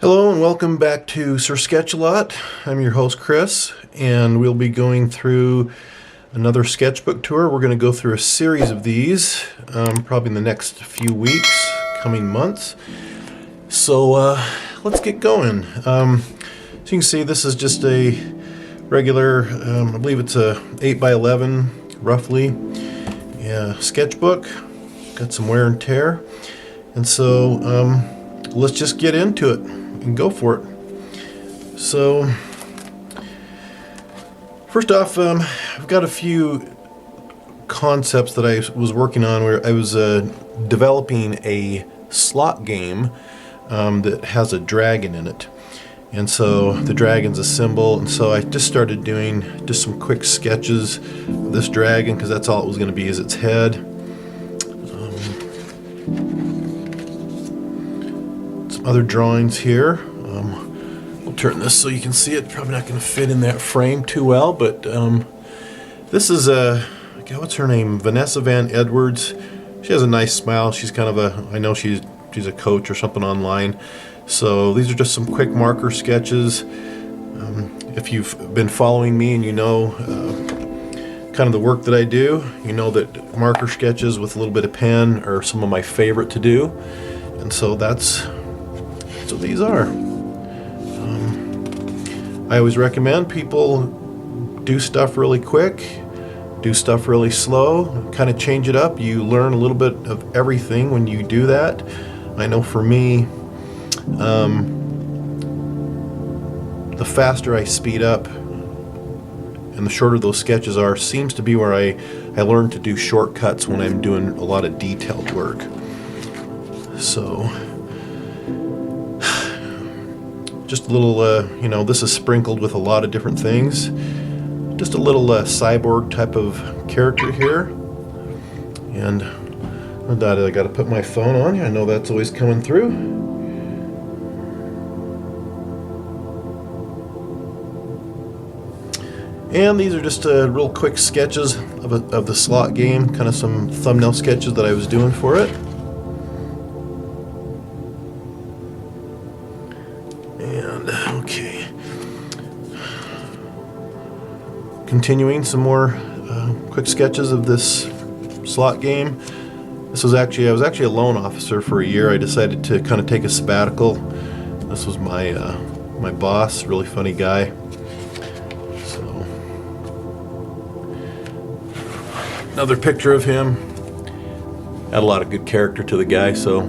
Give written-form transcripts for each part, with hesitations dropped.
Hello and welcome back to Sir Sketch-A-Lot. I'm your host Chris, and we'll be going through another sketchbook tour. We're going to go through a series of these, probably in the next few weeks, coming months. So let's get going. So you can see this is just a regular, I believe it's a 8x11 roughly, sketchbook. Got some wear and tear, and so let's just get into it and go for it. So first off, I've got a few concepts that I was working on where I was developing a slot game that has a dragon in it. And so the dragon's a symbol, and so I just started doing just some quick sketches of this dragon because that's all it was going to be, is its head. Some other drawings here. We'll turn this so you can see it. Probably not going to fit in that frame too well, but this is what's her name? Vanessa Van Edwards. She has a nice smile. She's kind of I know she's a coach or something online. So these are just some quick marker sketches. If you've been following me and you know kind of the work that I do, you know that marker sketches with a little bit of pen are some of my favorite to do. And so that's what these are. I always recommend people do stuff really quick, do stuff really slow, kind of change it up. You learn a little bit of everything when you do that. I know for me, the faster I speed up and the shorter those sketches are, seems to be where I learn to do shortcuts when I'm doing a lot of detailed work. So just a little, this is sprinkled with a lot of different things. Just a little cyborg type of character here. And I got to put my phone on. I know that's always coming through. And these are just real quick sketches of the slot game, kind of some thumbnail sketches that I was doing for it. And okay, continuing some more quick sketches of this slot game. I was actually a loan officer for a year. I decided to kind of take a sabbatical. This was my my boss, really funny guy. So another picture of him. Had a lot of good character to the guy, so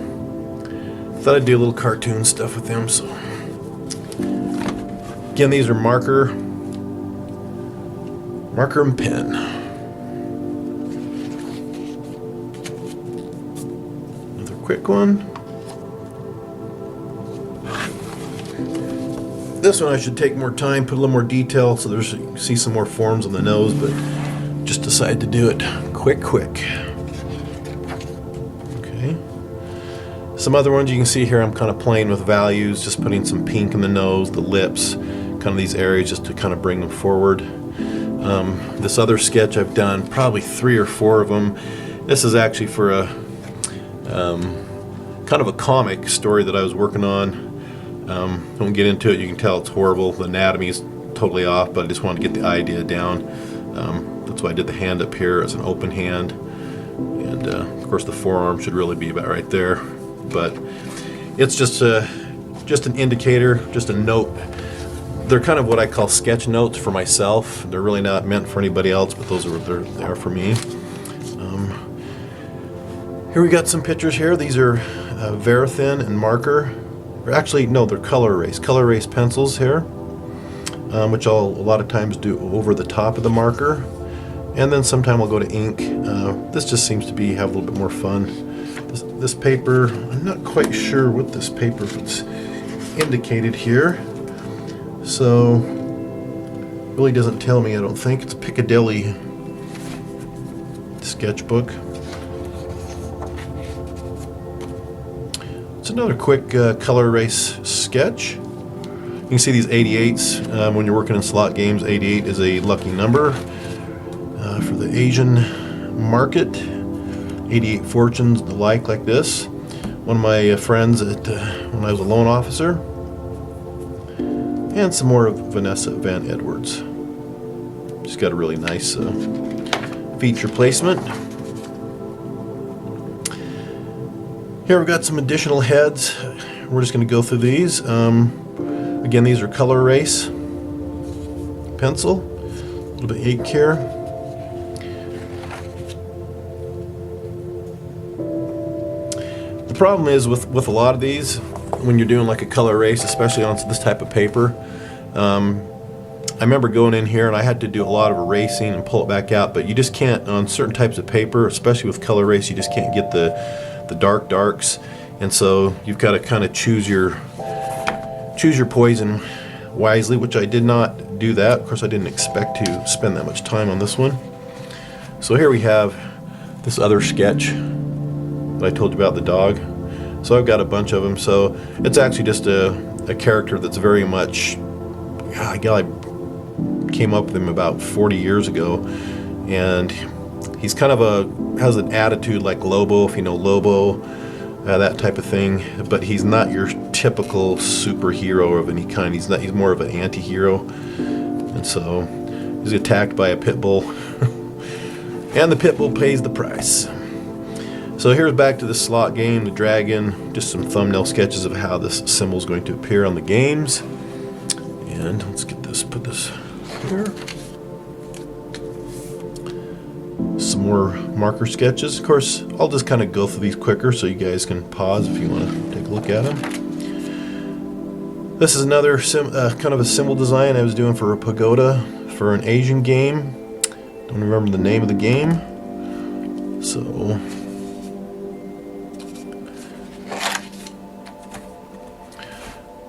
thought I'd do a little cartoon stuff with him. So again, these are marker and pen. Another quick one. This one I should take more time, put a little more detail, so you can see some more forms on the nose, but just decided to do it quick. Okay. Some other ones you can see here, I'm kind of playing with values, just putting some pink in the nose, the lips, kind of these areas just to kind of bring them forward. This other sketch I've done probably 3 or 4 of them. This is actually for a kind of a comic story that I was working on. Don't get into it, you can tell it's horrible. The anatomy is totally off, but I just wanted to get the idea down. That's why I did the hand up here as an open hand. And of course the forearm should really be about right there. But it's just an indicator, just a note. They're kind of what I call sketch notes for myself. They're really not meant for anybody else, but those are what they are for me. Here we got some pictures here. These are Verithin and marker. Or actually, no, they're color erase pencils here, which I'll a lot of times do over the top of the marker. And then sometime I'll go to ink. This just seems to have a little bit more fun. This paper, I'm not quite sure what this paper is indicated here. So, really doesn't tell me, I don't think. It's a Piccadilly sketchbook. It's another quick color erase sketch. You can see these 88s. When you're working in slot games, 88 is a lucky number for the Asian market. 88 fortunes, the like this. One of my friends when I was a loan officer, and some more of Vanessa Van Edwards. She's got a really nice feature placement. Here we've got some additional heads. We're just going to go through these. Again, these are color erase pencil, a little bit ink here. The problem is with a lot of these, when you're doing like a color erase, especially on this type of paper, I remember going in here and I had to do a lot of erasing and pull it back out, but you just can't, on certain types of paper, especially with color erase, you just can't get the darks, and so you've got to kind of choose your poison wisely, which I did not do that. Of course, I didn't expect to spend that much time on this one. So here we have this other sketch that I told you about, the dog. So I've got a bunch of them. So it's actually just a character that's very much, I came up with him about 40 years ago, and he's kind of has an attitude like Lobo, if you know Lobo, that type of thing, but he's not your typical superhero of any kind. He's more of an anti-hero, and so he's attacked by a pit bull, and the pit bull pays the price. So here's back to the slot game, the dragon, just some thumbnail sketches of how this symbol is going to appear on the games. And let's get this, put this here. Some more marker sketches. Of course, I'll just kind of go through these quicker so you guys can pause if you want to take a look at them. This is another kind of a symbol design I was doing for a pagoda for an Asian game. Don't remember the name of the game. So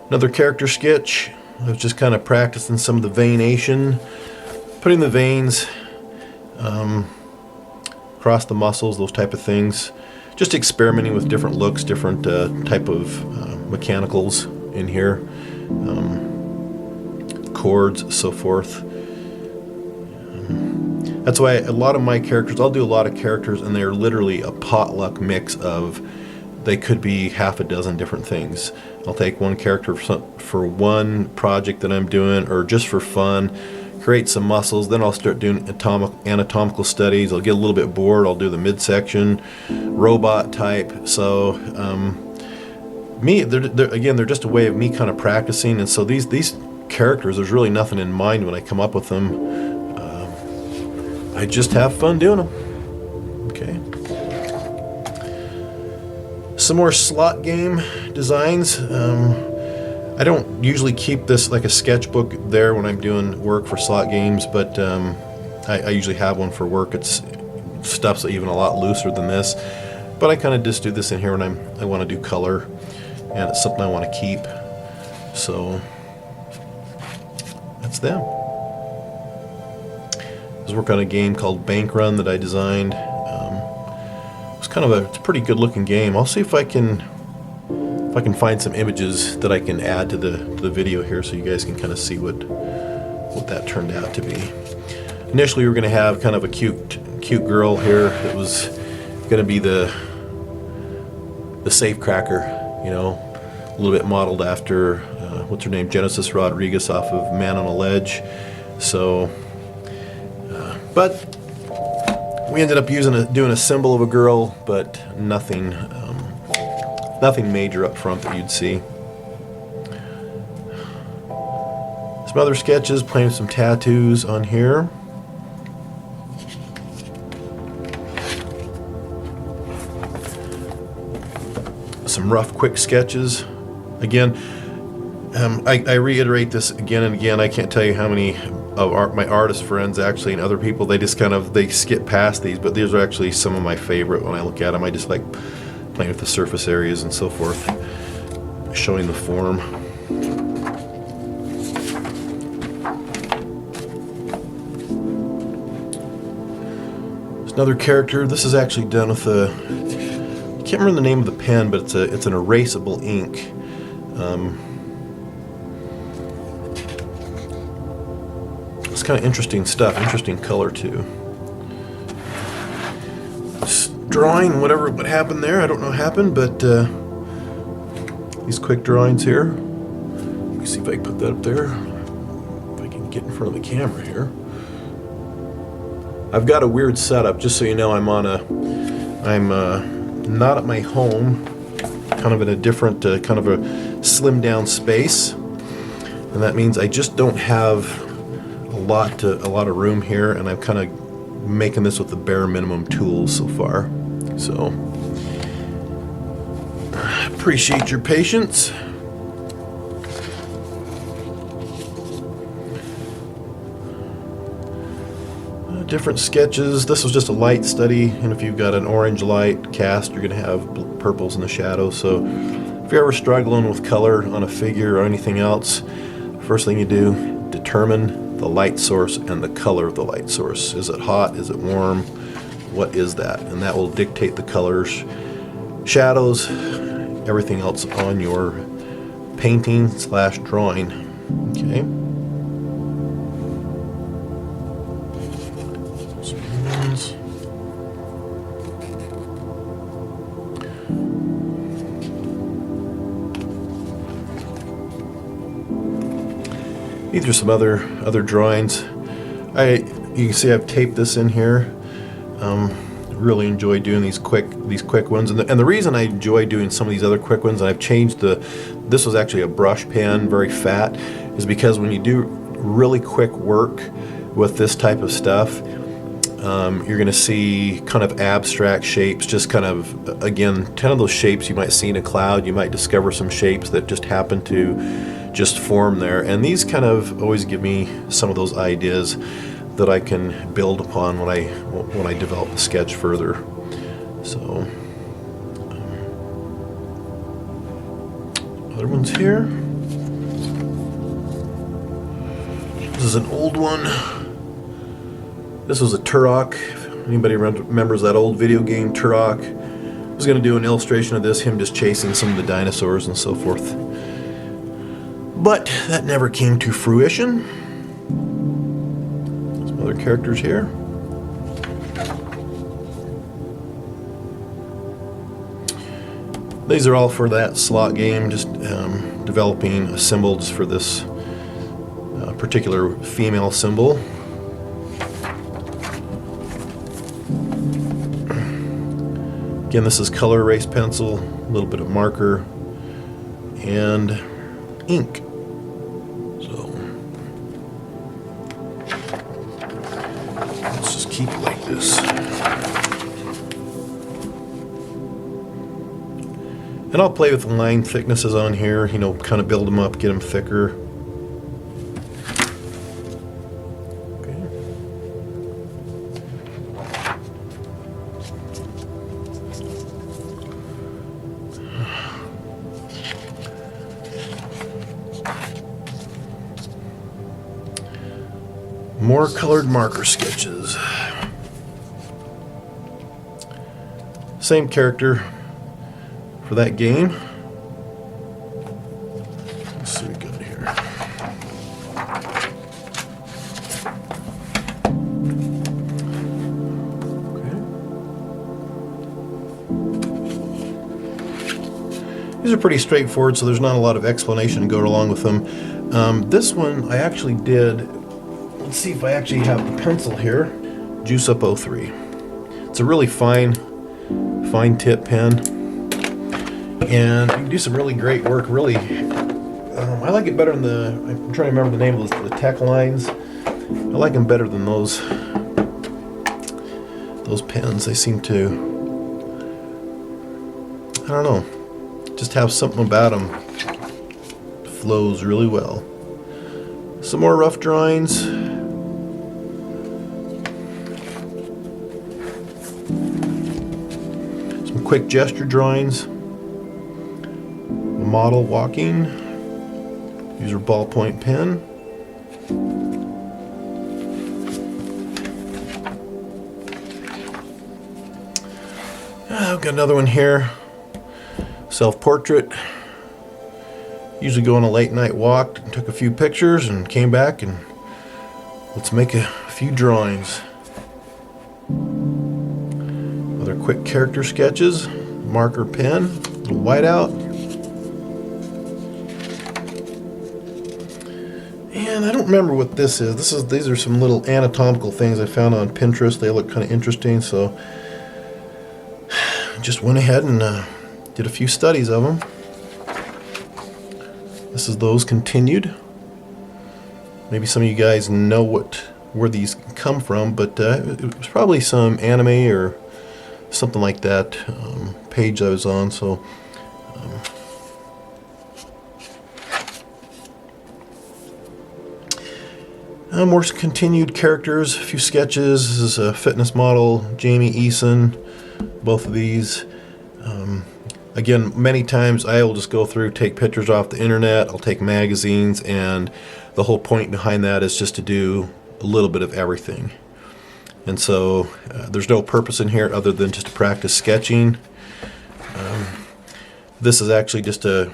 another character sketch. I was just kind of practicing some of the veination, putting the veins across the muscles, those type of things. Just experimenting with different looks, different type of mechanicals in here, chords, so forth. That's why a lot of my characters, I'll do a lot of characters, and they're literally a potluck mix of, they could be half a dozen different things. I'll take one character for one project that I'm doing, or just for fun, create some muscles, then I'll start doing anatomical studies. I'll get a little bit bored, I'll do the midsection, robot type. So they're just a way of me kind of practicing, and so these characters, there's really nothing in mind when I come up with them. I just have fun doing them. Okay. Some more slot game designs. I don't usually keep this like a sketchbook there when I'm doing work for slot games, but I usually have one for work. It's stuff's even a lot looser than this, but I kind of just do this in here when I want to do color, and it's something I want to keep. So that's them. I was working on a game called Bank Run that I designed. It's a pretty good looking game. I'll see if I can find some images that I can add to the video here so you guys can kind of see what that turned out to be. Initially we were going to have kind of a cute girl here that was going to be the safe cracker, you know, a little bit modeled after what's her name, Genesis Rodriguez off of Man on a Ledge. So but we ended up doing a symbol of a girl, but nothing major up front that you'd see. Some other sketches, playing with some tattoos on here. Some rough, quick sketches. Again, I reiterate this again and again. I can't tell you how many of my artist friends actually and other people, they skip past these, but these are actually some of my favorite when I look at them. I just like playing with the surface areas and so forth, showing the form. There's another character. This is actually done with I can't remember the name of the pen, but it's an erasable ink. It's kind of interesting stuff, interesting color too. Just drawing what happened there, I don't know what happened, but these quick drawings here, me see if I can put that up there. If I can get in front of the camera here. I've got a weird setup, just so you know. I'm not at my home, kind of in a different, kind of a slimmed down space, and that means I just don't have a lot of room here, and I'm kind of making this with the bare minimum tools so far. So appreciate your patience. Different sketches. This was just a light study, and if you've got an orange light cast, you're going to have purples in the shadows. So if you're ever struggling with color on a figure or anything else, first thing you do, determine the light source and the color of the light source. Is it hot? Is it warm? What is that? And that will dictate the colors, shadows, everything else on your painting / drawing. Okay. These are some other drawings. You can see I've taped this in here. Really enjoy doing these quick ones, and the reason I enjoy doing some of these other quick ones, and I've changed this was actually a brush pen, very fat, is because when you do really quick work with this type of stuff, you're going to see kind of abstract shapes, just kind of, again, 10 of those shapes you might see in a cloud. You might discover some shapes that just happen to just form there, and these kind of always give me some of those ideas that I can build upon when I develop the sketch further. So other ones here. This is an old one. This was a Turok. If anybody remembers that old video game Turok, I was going to do an illustration of this, him just chasing some of the dinosaurs and so forth. But that never came to fruition. Some other characters here. These are all for that slot game, just developing symbols for this particular female symbol. Again, this is color erase pencil, a little bit of marker, and ink. Let's just keep it like this. And I'll play with the line thicknesses on here, you know, kind of build them up, get them thicker. Okay. More colored marker sketches. Same character for that game. Let's see what we got here. Okay. These are pretty straightforward, so there's not a lot of explanation to go along with them. This one I actually did. Let's see if I actually have the pencil here. Juice Up 03. It's a really fine tip pen, and you can do some really great work. Really, I like it better than I'm trying to remember the name of the tech lines. I like them better than those pens. They seem to, I don't know, just have something about them. Flows really well. Some more rough drawings. Some quick gesture drawings. Model walking. Use your ballpoint pen. I've got another one here. Self-portrait. Usually go on a late night walk, took a few pictures and came back and let's make a few drawings. Other quick character sketches, marker pen, a little whiteout. And I don't remember what this is. These are some little anatomical things I found on Pinterest. They look kind of interesting, so just went ahead and did a few studies of them. This is those continued. Maybe some of you guys know where these come from, but it was probably some anime or something like that page I was on. So more continued characters, a few sketches. This is a fitness model, Jamie Eason, both of these. Again, many times I will just go through, take pictures off the internet, I'll take magazines, and the whole point behind that is just to do a little bit of everything. And so there's no purpose in here other than just to practice sketching. This is actually just a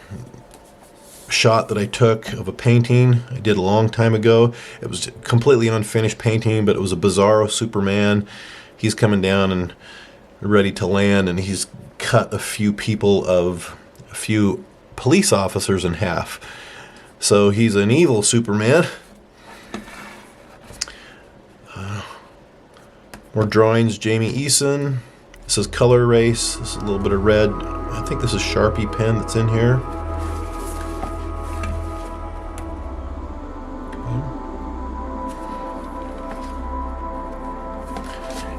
shot that I took of a painting I did a long time ago. It was a completely unfinished painting, but it was a Bizarro Superman. He's coming down and ready to land, and he's cut a few police officers in half. So he's an evil Superman. More drawings, Jamie Eason. This is color erase. This is a little bit of red. I think this is Sharpie pen that's in here.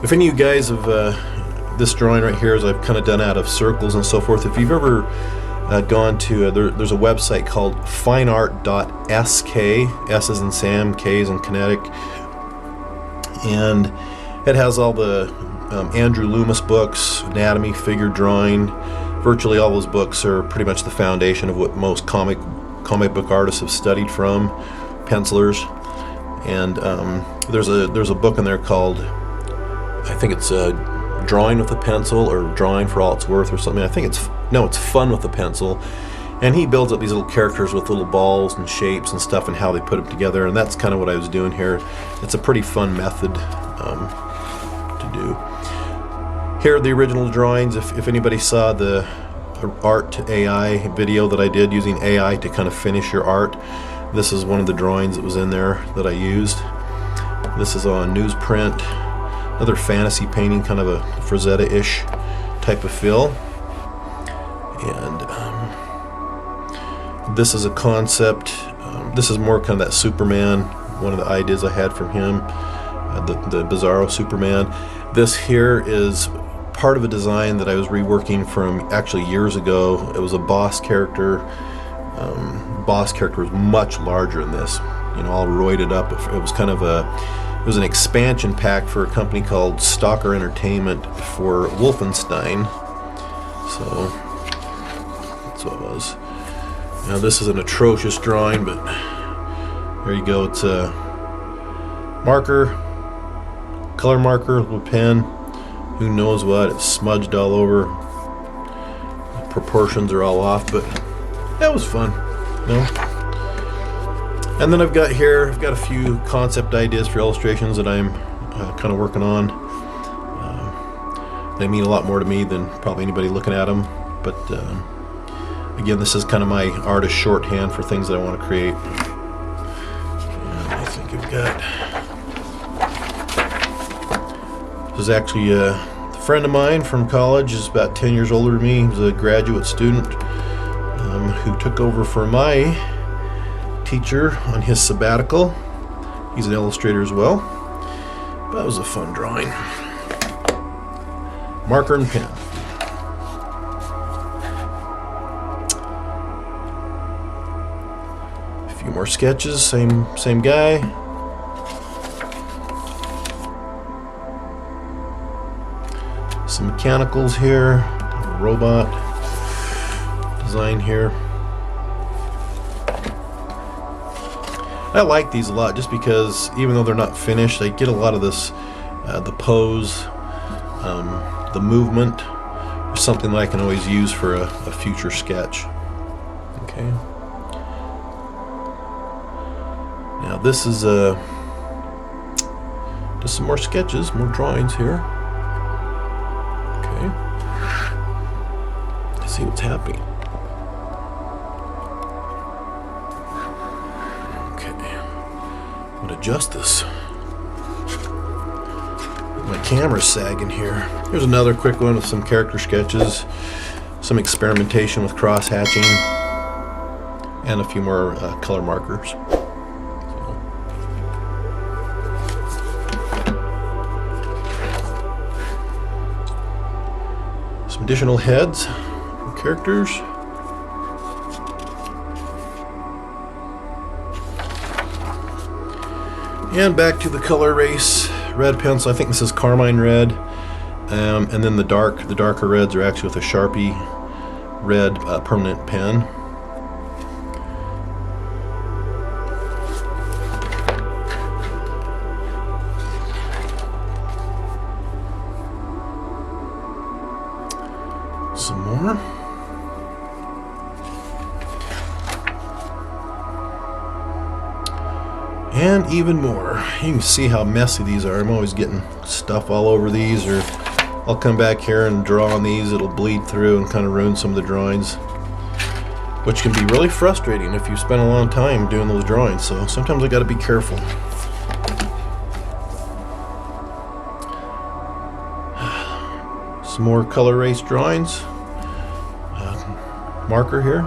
If any of you guys have, this drawing right here is I've kind of done out of circles and so forth. If you've ever gone to, there's a website called fineart.sk, S as in Sam, K as in kinetic, and it has all the Andrew Loomis books, anatomy, figure drawing. Virtually all those books are pretty much the foundation of what most comic book artists have studied from, pencilers. And there's a book in there called, I think it's Drawing with a Pencil or Drawing for All It's Worth or something. I think it's Fun with a Pencil. And he builds up these little characters with little balls and shapes and stuff and how they put them together. And that's kind of what I was doing here. It's a pretty fun method to do. Here are the original drawings. If anybody saw the art to AI video that I did using AI to kind of finish your art, this is one of the drawings that was in there that I used. This is on newsprint. Another fantasy painting, kind of a Frazetta-ish type of feel. And this is a concept. This is more kind of that Superman, one of the ideas I had from him, the Bizarro Superman. This here is part of a design that I was reworking from actually years ago. It was a boss character. Boss character was much larger than this, all roided up. It was kind of it was an expansion pack for a company called Stalker Entertainment for Wolfenstein. So that's what it was. Now this is an atrocious drawing, but there you go. It's a marker, color marker with a pen. Who knows what? It's smudged all over. The proportions are all off, but that was fun. And then I've got a few concept ideas for illustrations that I'm kind of working on. They mean a lot more to me than probably anybody looking at them. But again, this is kind of my artist shorthand for things that I want to create. And I think I've got... This is actually a friend of mine from college. He's about 10 years older than me. He's a graduate student who took over for my teacher on his sabbatical. He's an illustrator as well. But that was a fun drawing. Marker and pen. A few more sketches, same guy. Some mechanicals here, a robot design here. I like these a lot just because even though they're not finished, I get a lot of this, the pose, the movement, or something that I can always use for a future sketch. Okay. Now this is just some more sketches, more drawings here. Okay. Let's see what's happening. Okay. I'm gonna adjust this. My camera's sagging here. Here's another quick one with some character sketches, some experimentation with cross hatching, and a few more color markers. Some additional heads for characters. And back to the color erase red pencil. I think this is carmine red, and then the darker reds are actually with a Sharpie red permanent pen. Some more. And even more. You can see how messy these are. I'm always getting stuff all over these, or I'll come back here and draw on these. It'll bleed through and kind of ruin some of the drawings, which can be really frustrating if you spend a long time doing those drawings. So sometimes I got to be careful. Some more color erase drawings. Marker here.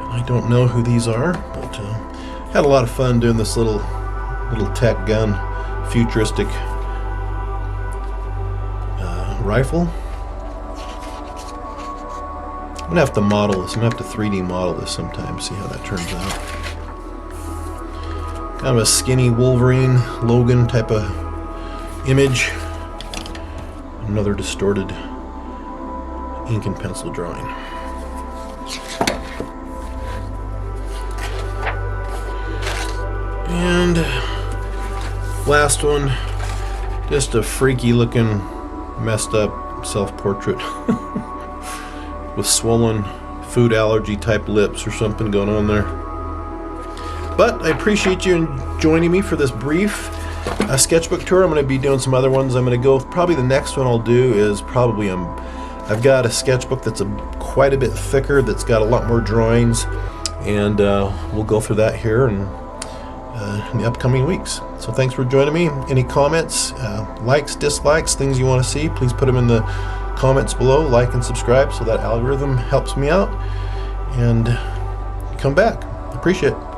I don't know who these are, but had a lot of fun doing this little tech gun, futuristic rifle. I'm gonna have to model this. I'm gonna have to 3D model this sometime, see how that turns out. Kind of a skinny Wolverine, Logan type of image. Another distorted ink and pencil drawing. And last one, just a freaky looking, messed up self-portrait with swollen food allergy type lips or something going on there. But I appreciate you joining me for this brief sketchbook tour. I'm going to be doing some other ones. I'm going to go, probably the next one I'll do is probably, I've got a sketchbook that's quite a bit thicker, that's got a lot more drawings, and we'll go through that here and in the upcoming weeks. So thanks for joining me. Any comments, likes, dislikes, things you want to see, please put them in the comments below. Like and subscribe so that algorithm helps me out. And come back. Appreciate it.